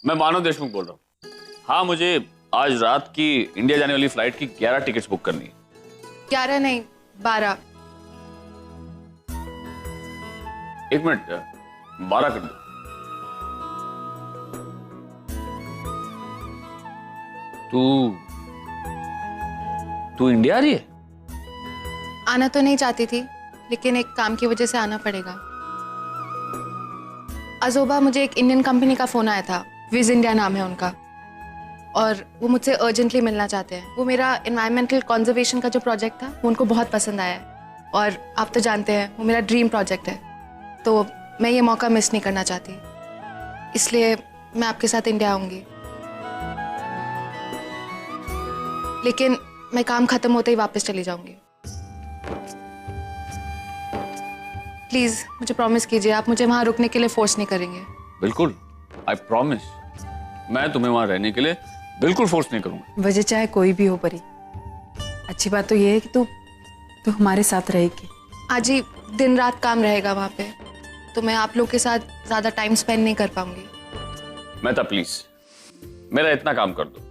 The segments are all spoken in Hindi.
मैं मानव देशमुख बोल रहा हूँ। हाँ, मुझे आज रात की इंडिया जाने वाली फ्लाइट की 11 टिकट्स बुक करनी है। 11 नहीं, 12। एक मिनट, 12 कर दो। तू इंडिया आ रही है? आना तो नहीं चाहती थी, लेकिन एक काम की वजह से आना पड़ेगा। अजोबा, मुझे एक इंडियन कंपनी का फोन आया था, विज इंडिया नाम है उनका, और वो मुझसे अर्जेंटली मिलना चाहते हैं। वो मेरा एनवायरमेंटल कंजर्वेशन का जो प्रोजेक्ट था वो उनको बहुत पसंद आया है, और आप तो जानते हैं वो मेरा ड्रीम प्रोजेक्ट है, तो मैं ये मौका मिस नहीं करना चाहती, इसलिए मैं आपके साथ इंडिया आऊँगी। लेकिन मैं काम खत्म होते ही वापस चली जाऊंगी। प्लीज मुझे प्रॉमिस कीजिए, आप मुझे वहां रुकने के लिए फोर्स नहीं करेंगे। बिल्कुल, आई प्रॉमिस। मैं तुम्हें वहां रहने के लिए बिल्कुल फोर्स नहीं करूंगा। वजह चाहे कोई भी हो परी, अच्छी बात तो ये है कि तू हमारे साथ रहेगी। आज ही दिन रात काम रहेगा वहां पे, तो मैं आप लोग के साथ ज्यादा टाइम स्पेंड नहीं कर पाऊंगी। मेहता प्लीज, मेरा इतना काम कर दो।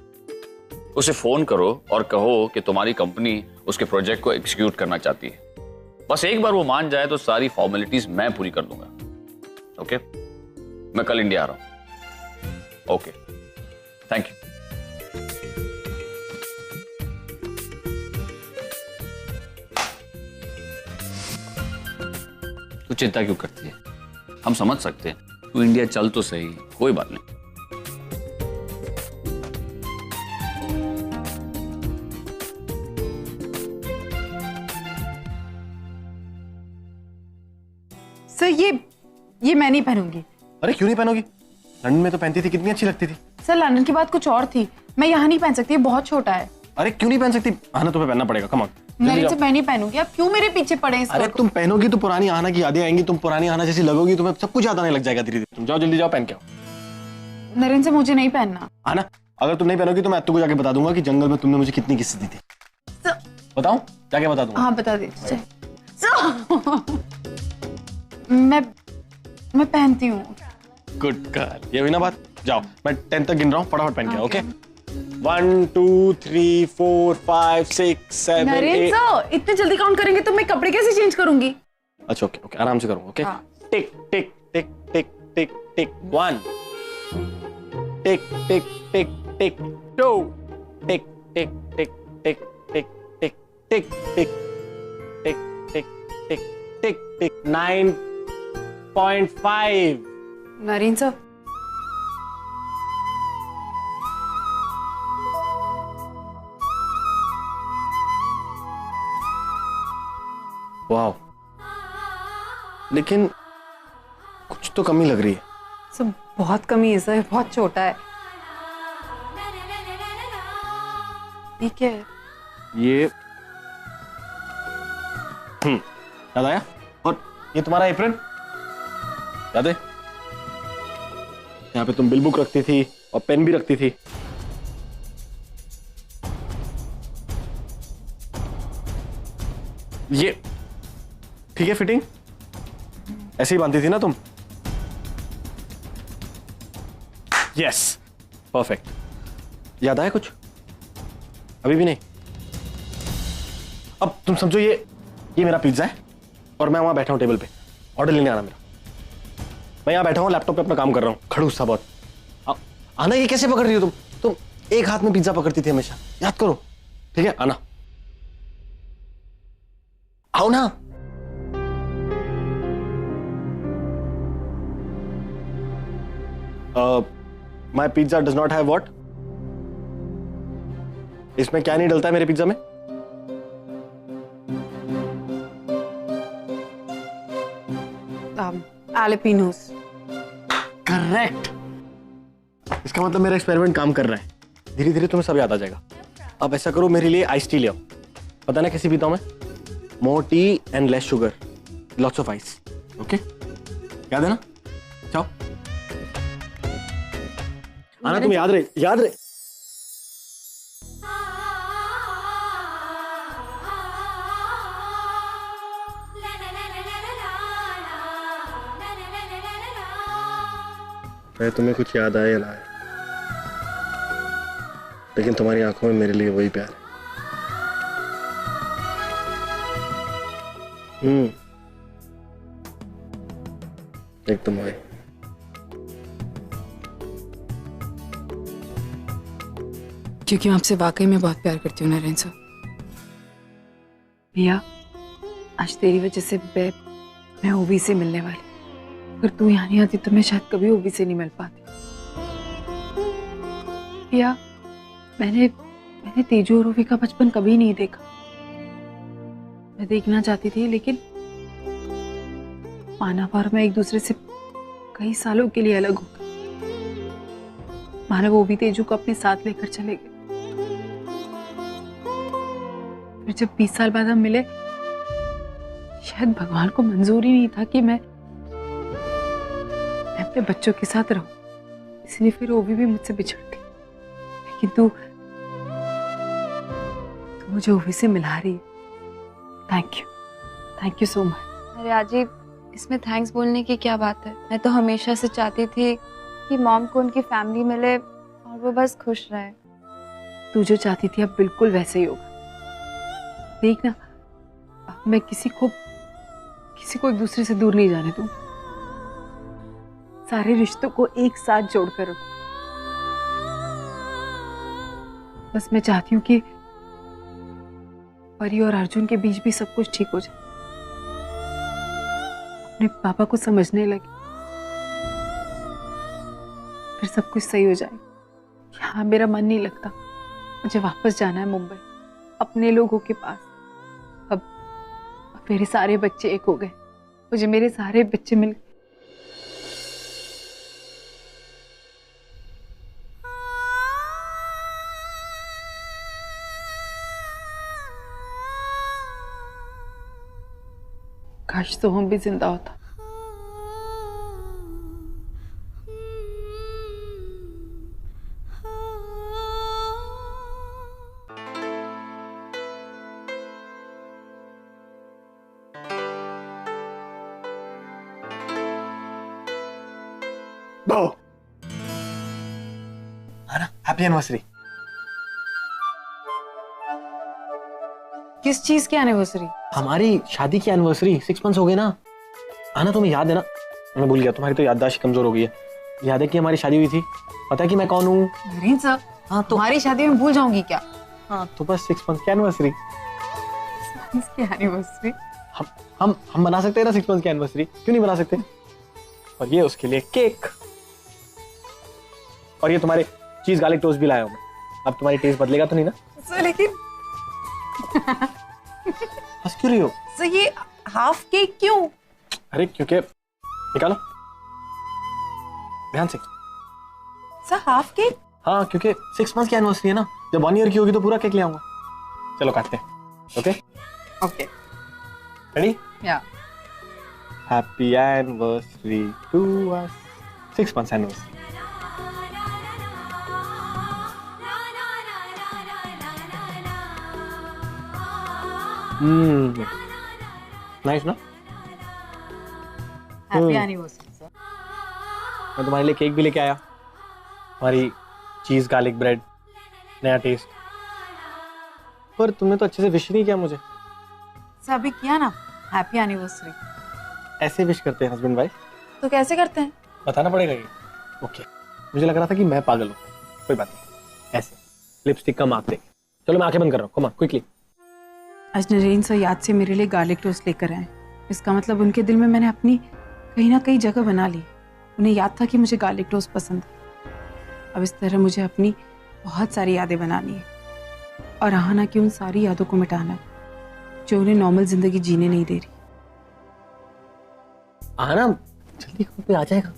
उसे फोन करो और कहो कि तुम्हारी कंपनी उसके प्रोजेक्ट को एग्जीक्यूट करना चाहती है। बस एक बार वो मान जाए तो सारी फॉर्मेलिटीज मैं पूरी कर दूंगा। ओके? मैं कल इंडिया आ रहा हूं। Okay, thank you. तू चिंता क्यों करती है? हम समझ सकते हैं। तू इंडिया चल तो सही, कोई बात नहीं। सर ये मैं नहीं पहनूंगी। अरे क्यों नहीं पहनोगी? लंदन में तो पहनती थी, कितनी अच्छी लगती थी। सर लंदन की बात कुछ और थी, मैं यहाँ नहीं पहन सकती, ये बहुत छोटा है। अरे क्यों नहीं पहन सकती? आना तुम्हें पहनना पड़ेगा, कम ऑन। नरेन से मैं नहीं पहनूंगी, आप क्यों मेरे पीछे पड़े हैं? अरे तुम पहनोगी तो पुरानी आना की यादें आएंगी, तुम पुरानी आना जैसी लगोगी, तुम्हें सब कुछ याद आने लग जाएगा धीरे धीरे। तुम जाओ, जल्दी जाओ, पहन के आओ। नरेन से मुझे नहीं पहनना। आना, अगर तुम नहीं पहनोगी तो मैं अत्तू को जाके बता दूंगा कि जंगल में तुमने मुझे कितनी किस्से दी थी। बताऊं? जाके बता दूंगा। हाँ बता दीजिए। मैं पहनती हूँ। गुड गर्ल, ये हुई ना बात। जाओ, मैं 10 तक गिन रहा हूँ, फटाफट पहन के आओ। ओके? 1 2 3 4 5 6 7 नरेन 8। सर, इतने जल्दी काउंट करेंगे तो मैं कपड़े कैसे चेंज करूंगी? अच्छा ओके ओके, आराम से करूंगा। ओके? टिक टिक टिक टिक टिक टिक 1, टिक टिक टिक टिक 2, टिक टिक टिक टिक टिक टिक टिक टिक टिक टिक टिक टिक टिक 9.5। नरेन सर, वाह, लेकिन कुछ तो कमी लग रही है। सर बहुत कमी है सर, बहुत छोटा है। ये क्या है? ये याद आया? और ये तुम्हारा एप्रन याद है? यहाँ पे तुम बिल बुक रखती थी और पेन भी रखती थी। ये ठीक है फिटिंग? ऐसे ही बांधती थी ना तुम? Yes, perfect. याद आया कुछ? अभी भी नहीं? अब तुम समझो, ये मेरा पिज्जा है और मैं वहां बैठा हूं टेबल पे, ऑर्डर लेने आना मेरा। मैं यहां बैठा हूं, लैपटॉप पे अपना काम कर रहा हूं, खड़ूस सा बहुत। आना, ये कैसे पकड़ रही हो तुम एक हाथ में पिज्जा पकड़ती थी हमेशा, याद करो। ठीक है, आना, आओ ना। My pizza does not have what? इसमें क्या नहीं डलता है मेरे पिज्जा में? एलिपिनोस। करेक्ट। इसका मतलब मेरा एक्सपेरिमेंट काम कर रहा है। धीरे धीरे तुम्हें सब याद आ जाएगा। अब ऐसा करो, मेरे लिए आइस टी ले आओ। पता ना कैसी पीता हूं मैं? More tea and less sugar, lots of ice. Okay, याद है ना? जाओ, आना, तुम्हें याद रहे, याद रहे। तुम्हें कुछ याद आए ना आए? लेकिन तुम्हारी आंखों में मेरे लिए वही प्यार है। एकदम वही। क्योंकि मैं आपसे वाकई में बहुत प्यार करती हूँ नरेंद्र साहब। भैया, आज तेरी वजह से मैं ओवी से मिलने वाली। अगर तू यहाँ नहीं आती तो मैं शायद कभी ओवी से नहीं मिल पाती। भैया, मैंने तेजू और ओवी का बचपन कभी नहीं देखा। मैं देखना चाहती थी, लेकिन मानव और मैं एक दूसरे से कई सालों के लिए अलग हो गए। मानव ओवी तेजू को अपने साथ लेकर चले गए। फिर जब 20 साल बाद हम मिले, शायद भगवान को मंजूर ही नहीं था कि मैं अपने बच्चों के साथ रहूं, इसलिए फिर ओवी भी मुझसे बिछड़ गई। लेकिन तू मुझे ओवी से मिला रही है। Thank you so much. अरे आजी, इसमें थैंक्स बोलने की क्या बात है। मैं तो हमेशा से चाहती थी कि मॉम को उनकी फैमिली मिले और वो बस खुश रहे। तू जो चाहती थी अब बिल्कुल वैसे ही होगा। देखना, अब मैं किसी को एक दूसरे से दूर नहीं जाने दूं। सारे रिश्तों को एक साथ जोड़कर रखूं। बस मैं चाहती हूँ कि परी और अर्जुन के बीच भी सब कुछ ठीक हो जाए। अपने पापा को समझने लगे, फिर सब कुछ सही हो जाए। यहाँ मेरा मन नहीं लगता, मुझे वापस जाना है मुंबई, अपने लोगों के पास। अब मेरे सारे बच्चे एक हो गए, मुझे मेरे सारे बच्चे मिल। काश तो हम भी जिंदा होता। बो है ना, हैप्पी एनिवर्सरी। किस चीज की एनिवर्सरी? हमारी शादी की एनिवर्सरी। 6 मंथ्स हो गए ना। आना, तुम्हें याद है ना? मैं भूल गया, तुम्हारी तो याददाश्त कमजोर हो गई है। याद है कि हमारी शादी हुई थी? पता है कि मैं कौन हूँ? नरेंद्र साहब, हाँ तो तुम्हारी शादी में भूल जाऊंगी क्या? हाँ तो बस 6 मंथ की एनिवर्सरी। इसकी एनिवर्सरी हम बना सकते हैं ना 6 मंथ की एनिवर्सरी, क्यों नहीं बना सकते? और ये उसके लिए केक, और ये तुम्हारे चीज गार्लिक टोस्ट भी लाया हूं मैं। अब तुम्हारी टेस्ट बदलेगा तो नहीं ना? सर लेकिन हंस क्यों रही हो? सर ये हाफ केक क्यों? अरे क्योंकि, निकालो ध्यान से। Sir half cake? हाँ क्योंकि 6 मंथ की एनिवर्सरी है ना, जब 1 ईयर की होगी तो पूरा केक ले आऊंगा। चलो काटते हैं। Okay okay, ready? Yeah. Happy anniversary to us. 6 months anniversary. Nice ना? Happy anniversary sir. मैं तुम्हारे लिए केक भी लेके आया, हमारी चीज गार्लिक ब्रेड, नया टेस्ट। पर तुमने तो अच्छे से विश नहीं किया मुझे। सर अभी किया ना, हैप्पी एनिवर्सरी। ऐसे विश करते हैं हस्बैंड वाइफ? तो कैसे करते हैं? बताना पड़ेगा ये। ओके, मुझे लग रहा था कि मैं पागल हूँ। कोई बात नहीं, ऐसे लिपस्टिक का मार्क दे। चलो मैं आंखें बंद कर रहा हूँ, कम ऑन क्विकली। आज नरेंद्र सर याद से मेरे लिए गार्लिक टोस्ट लेकर आए। इसका मतलब उनके दिल में मैंने अपनी कहीं ना कहीं जगह बना ली। उन्हें याद था कि मुझे गार्लिक टोस्ट पसंद है। अब इस तरह मुझे अपनी बहुत सारी यादें बनानी है और आहाना की उन सारी यादों को मिटाना है जो उन्हें नॉर्मल जिंदगी जीने नहीं दे रही। आना जल्दी, कोई आ जाएगा।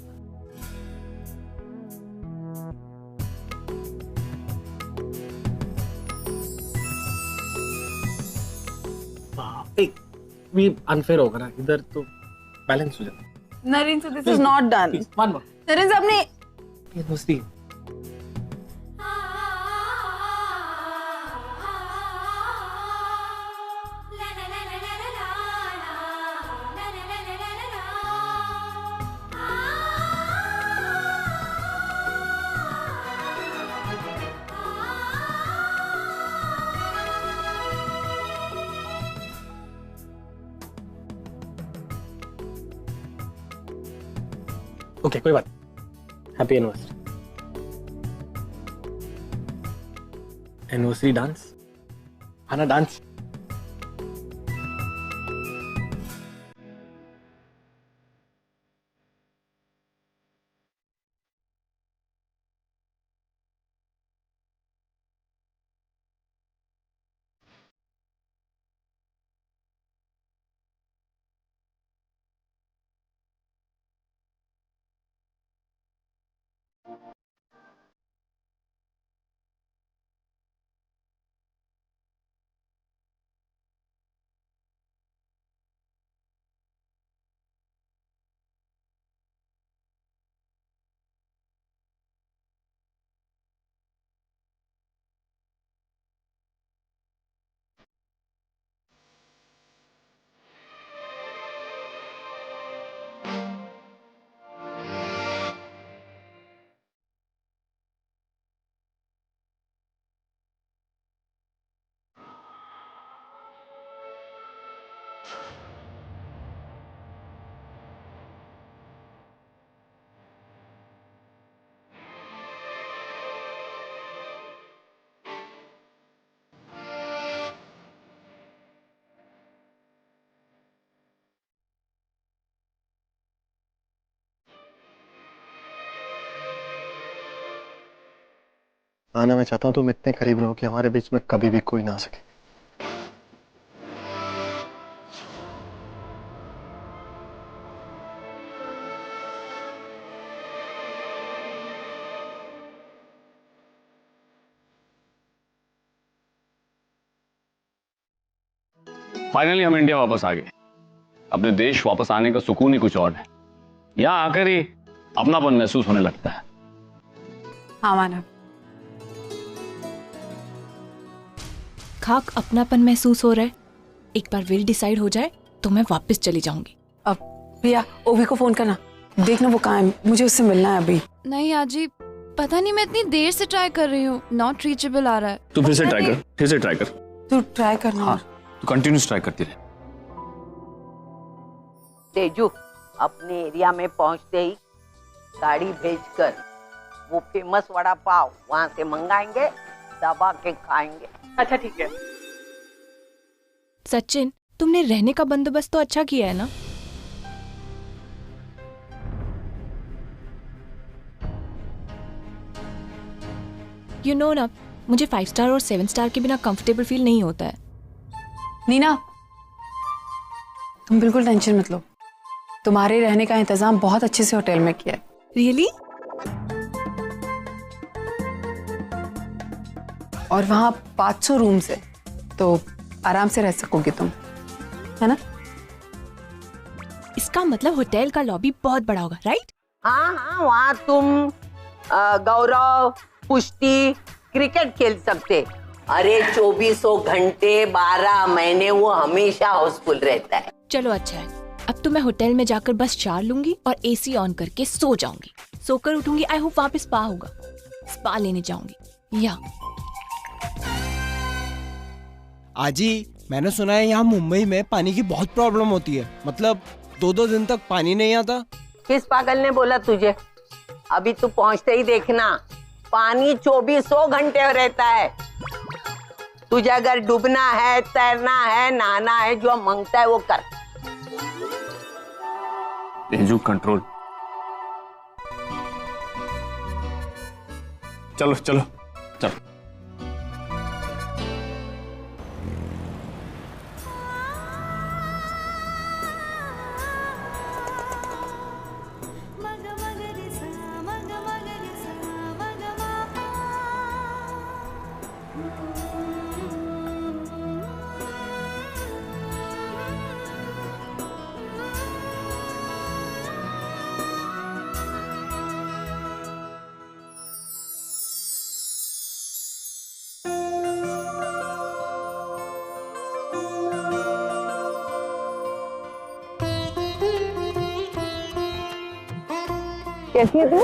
भी अनफेयर होगा ना, इधर तो बैलेंस हो जाता है। Narendra sir, this is not done. Narendra sir, आपने मस्ती। ओके कोई बात। Happy anniversary. एनिवर्सरी डांस, हाँ ना डांस। आना, मैं चाहता हूँ तुम इतने करीब रहो कि हमारे बीच में कभी भी कोई ना आ सके। फाइनली हम इंडिया वापस आ गए। अपने देश वापस आने का सुकून ही कुछ और है। यहाँ आकर ही अपनापन महसूस होने लगता है। हाँ मानव, खाक अपनापन महसूस हो रहा है। एक बार विल डिसाइड हो जाए तो मैं वापस चली जाऊंगी। अब भैया ओवी को फोन करना, देखना वो कहाँ है, मुझे उससे मिलना है अभी। नहीं आजी, पता नहीं मैं इतनी देर से ट्राई कर रही हूँ, नॉट रीचेबल आ रहा है। तू फिर से ट्राई कर, फिर से ट्राई कर। तू ट्राई करना। हाँ, तू कंटिन्यूस ट्राई करती रहे। तेजू, अपने एरिया में पहुंचते ही गाड़ी भेजकर वो फेमस वड़ा पाव वहां से मंगाएंगे, दबा के खाएंगे। अच्छा ठीक है। सचिन, तुमने रहने का बंदोबस्त तो अच्छा किया है ना? यू नो ना, मुझे 5 स्टार और 7 स्टार के बिना कंफर्टेबल फील नहीं होता है। नीना, तुम बिल्कुल टेंशन मत लो, तुम्हारे रहने का इंतजाम बहुत अच्छे से होटल में किया है। रियली? और वहाँ 500 रूम्स है, तो आराम से रह सकोगे तुम, है ना? इसका मतलब होटल का लॉबी बहुत बड़ा होगा, राइट? हाँ हाँ, वहाँ तुम गौरव, पुष्टि, क्रिकेट खेल सकते। अरे 24 घंटे 12 महीने वो हमेशा हाउसफुल रहता है। चलो अच्छा है, अब तो मैं होटल में जाकर बस शावर लूंगी और एसी ऑन करके सो जाऊंगी। सोकर उठूंगी, आई होप वहाँ पे स्पा होगा, स्पा लेने जाऊंगी। या आजी, मैंने सुना है यहाँ मुंबई में पानी की बहुत प्रॉब्लम होती है, मतलब 2-2 दिन तक पानी नहीं आता। किस पागल ने बोला तुझे? अभी तू पहुंचते ही देखना, पानी 24 घंटे रहता है। तुझे अगर डूबना है, तैरना है, नहाना है, जो मांगता है वो कर। तेजू कंट्रोल। चलो चलो चलो। कैसी है तू?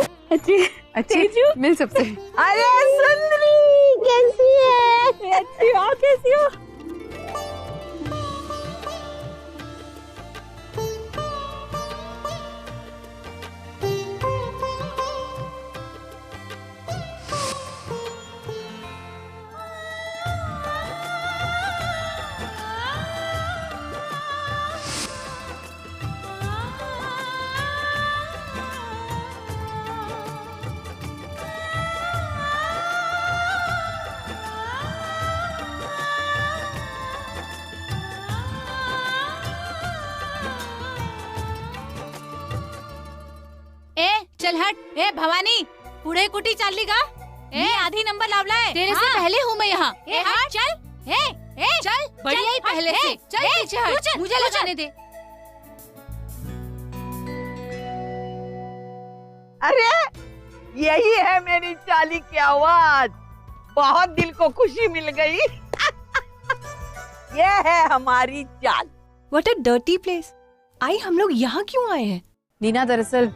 अच्छी मिल सबसे। अरे सुंदरी, कैसी है? अच्छी हो, कैसी हो? ए भवानी पुढे कुठे चालली का? ए आधी नंबर लावलाय. तेरे से पहले हूँ मैं यहाँ. ए हट चल. ए चल, बढ़िया ही पहले से. चल पीछे हट. मुझे ले जाने दे. अरे यही है मेरी चाली की आवाज. बहुत दिल को खुशी मिल गई. ये है हमारी चाल. What a dirty place. आई हम लोग यहाँ क्यों आए हैं? नीना, दरअसल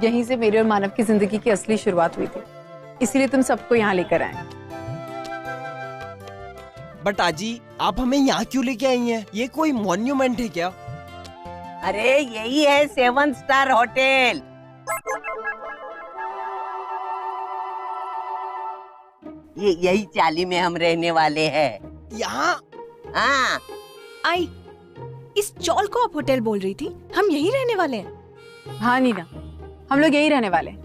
यहीं से मेरी और मानव की जिंदगी की असली शुरुआत हुई थी, इसीलिए तुम सबको यहाँ लेकर आए. बट आजी, आप हमें यहाँ क्यों लेके आई हैं? ये कोई मॉन्यूमेंट है क्या? अरे यही है 7 स्टार होटल. ये यही चाली में हम रहने वाले हैं. यहाँ? हाँ. आई इस चौल को आप होटल बोल रही थी? हम यहीं रहने वाले हैं. हाँ नीना, हम लोग यहीं रहने वाले हैं.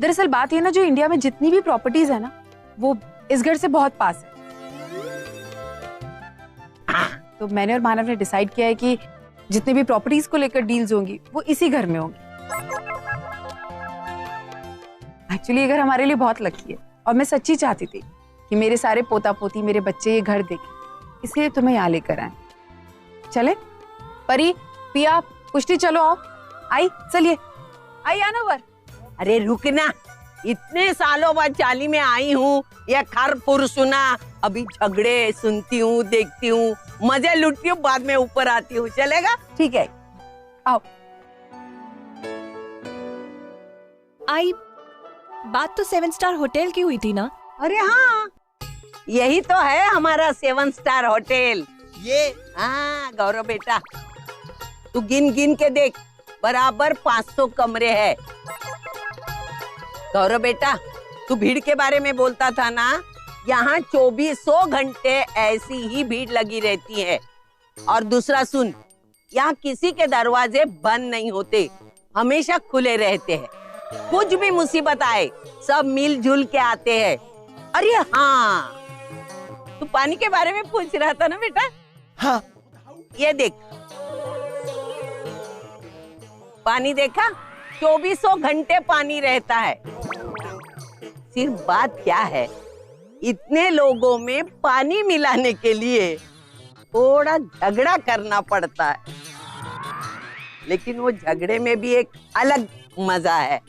दरअसल बात ये ना, जो इंडिया में जितनी भी प्रॉपर्टीज है ना, वो इस घर से बहुत पास है. तो मैंने और मानव ने डिसाइड किया है कि जितनी भी प्रॉपर्टीज को लेकर डील्स होंगी वो इसी घर में होंगी. एक्चुअली ये घर हमारे लिए बहुत लकी है और मैं सच्ची चाहती थी कि मेरे सारे पोता पोती, मेरे बच्चे ये घर देखें, इसलिए तुम्हें यहाँ लेकर आए. चले परी, पिया, पुष्टि, चलो आओ. आई चलिए, आई आना वर. अरे रुकना, इतने सालों बाद चाली में आई हूँ. ये खरपुर सुना, अभी झगड़े सुनती हूँ, देखती हूँ, मजे लुटती हूँ, बाद में ऊपर आती हूँ. चलेगा? ठीक है, आओ. आई बात तो 7 स्टार होटल की हुई थी ना? अरे हाँ, यही तो है हमारा 7 स्टार होटल. ये? हाँ गौरव बेटा, तू गिन गिन के देख, बराबर 500 कमरे हैं. गौरव बेटा, तू भीड़ के बारे में बोलता था ना, यहाँ 2400 घंटे ऐसी ही भीड़ लगी रहती है. और दूसरा सुन, यहाँ किसी के दरवाजे बंद नहीं होते, हमेशा खुले रहते हैं. कुछ भी मुसीबत आए सब मिलजुल के आते हैं. अरे हाँ, तू पानी के बारे में पूछ रहा था ना बेटा? हाँ. ये देख, पानी देखा? 2400 घंटे पानी रहता है. सिर्फ बात क्या है, इतने लोगों में पानी मिलाने के लिए थोड़ा झगड़ा करना पड़ता है. लेकिन वो झगड़े में भी एक अलग मजा है.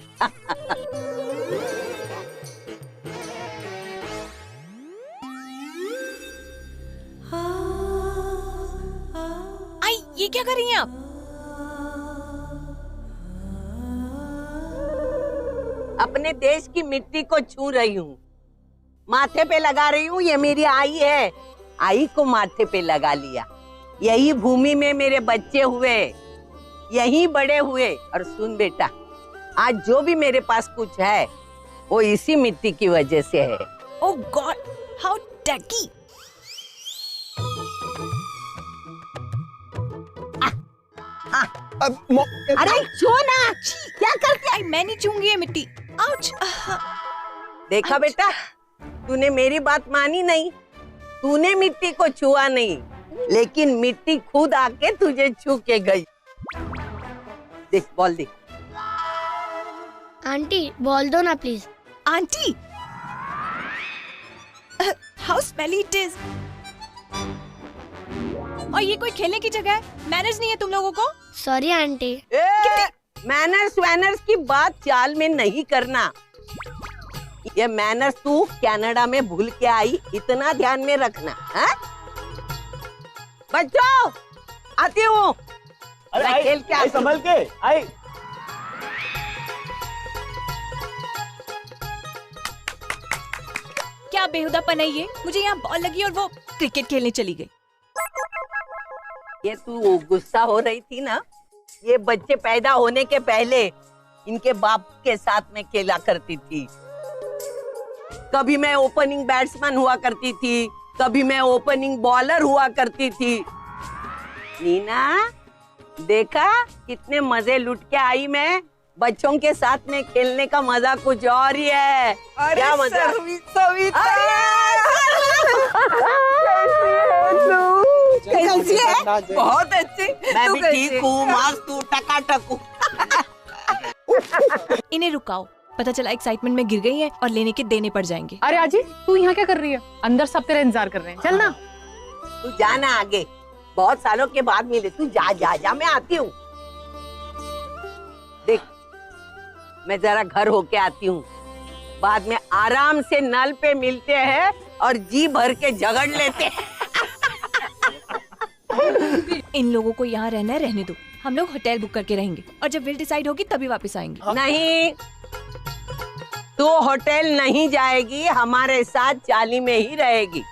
आई ये क्या कर रही हैं आप? अपने देश की मिट्टी को छू रही हूँ, माथे पे लगा रही हूँ. ये मेरी आई है, आई को माथे पे लगा लिया. यही भूमि में मेरे बच्चे हुए, यही बड़े हुए. और सुन बेटा, आज जो भी मेरे पास कुछ है वो इसी मिट्टी की वजह से है. ओह गॉड, हाउ टैकी. अरे छू ना, क्या करती है? आई मैं नहीं छूंगी ये मिट्टी. आउच. देखा बेटा, तूने मेरी बात मानी नहीं. तूने मिट्टी को छुआ नहीं, लेकिन मिट्टी खुद आके तुझे छू के गई. देख, बोल दे. आंटी बोल दो ना please. Aunty, how smelly it is. और ये कोई खेलने की जगह है? मैनर्स नहीं है तुम लोगों को? Sorry aunty. मैनर्स वैनर्स की बात चाल में नहीं करना. ये मैनर्स तू कनाडा में भूल के आई, इतना ध्यान में रखना. है बच्चों, आती हूँ. अरे खेल के संभल के आई. क्या बेहुदापन है ये? मुझे यहाँ बॉल लगी और वो क्रिकेट खेलने चली गई. ये तू गुस्सा हो रही थी ना, ये बच्चे पैदा होने के पहले इनके बाप के साथ में खेला करती थी. कभी मैं ओपनिंग बैट्समैन हुआ करती थी, कभी मैं ओपनिंग बॉलर हुआ करती थी. नीना, देखा कितने मजे लुट के आई मैं. बच्चों के साथ में खेलने का मजा कुछ और ही है. क्या मजा. कैसी है? बहुत अच्छी। मैं भी ठीक हूँ, मस्त हूँ, टकाटक हूँ। इन्हें रुकाओ, पता चला एक्साइटमेंट में गिर गई है और लेने के देने पड़ जाएंगे। अरे आजी तू यहाँ क्या कर रही है? अंदर सब तेरा इंतजार कर रहे हैं, चल ना। तू जाना आगे, बहुत सालों के बाद मिले। तू जा जा जा, मैं आती हूँ। देख, मैं जरा घर होके आती हूँ, बाद में आराम से नल पे मिलते हैं और जी भर के झगड़ लेते हैं। इन लोगों को यहाँ रहना है, रहने दो। हम लोग होटल बुक करके रहेंगे और जब विल डिसाइड होगी तभी वापस आएंगे। नहीं, तू होटल नहीं जाएगी, हमारे साथ चाली में ही रहेगी।